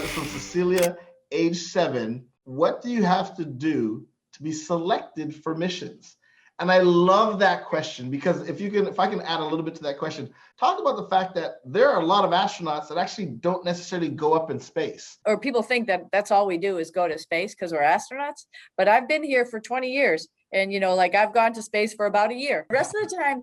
So Cecilia, age 7, what do you have to do to be selected for missions? And I love that question, because if I can add a little bit to that question, talk about the fact that there are a lot of astronauts that actually don't necessarily go up in space. Or people think that that's all we do is go to space because we're astronauts. But I've been here for 20 years. And, I've gone to space for about a year. The rest of the time,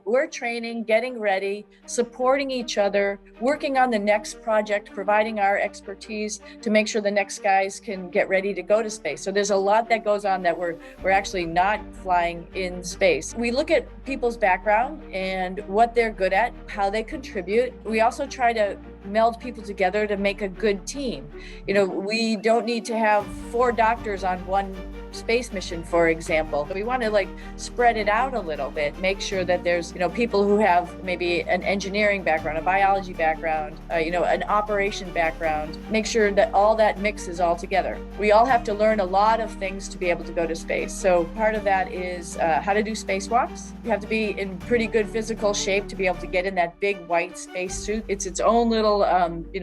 we're training, getting ready, supporting each other, working on the next project, providing our expertise to make sure the next guys can get ready to go to space. So there's a lot that goes on that we're actually not flying in space. We look at people's background and what they're good at, how they contribute. We also try to meld people together to make a good team. We don't need to have 4 doctors on one space mission, for example. We want to spread it out a little bit, make sure that there's, people who have maybe an engineering background, a biology background, an operation background, make sure that all that mixes all together. We all have to learn a lot of things to be able to go to space. So part of that is how to do spacewalks. You have to be in pretty good physical shape to be able to get in that big white space suit. It's its own little,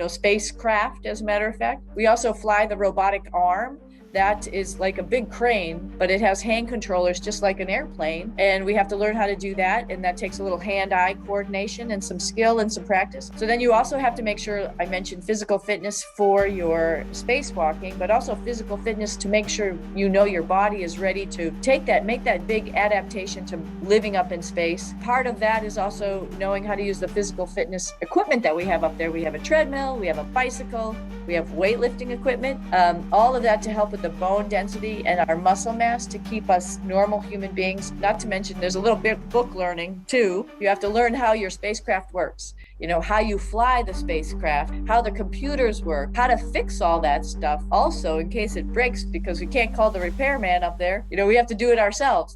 spacecraft, as a matter of fact. We also fly the robotic arm. That is like a big crane, but it has hand controllers just like an airplane. And we have to learn how to do that. And that takes a little hand-eye coordination and some skill and some practice. So then you also have to make sure, I mentioned physical fitness for your spacewalking, but also physical fitness to make sure your body is ready to make that big adaptation to living up in space. Part of that is also knowing how to use the physical fitness equipment that we have up there. We have a treadmill, we have a bicycle, we have weightlifting equipment, all of that to help with the bone density and our muscle mass to keep us normal human beings. Not to mention, there's a little bit book learning too. You have to learn how your spacecraft works, how you fly the spacecraft, how the computers work, how to fix all that stuff. Also, in case it breaks, because we can't call the repairman up there, we have to do it ourselves.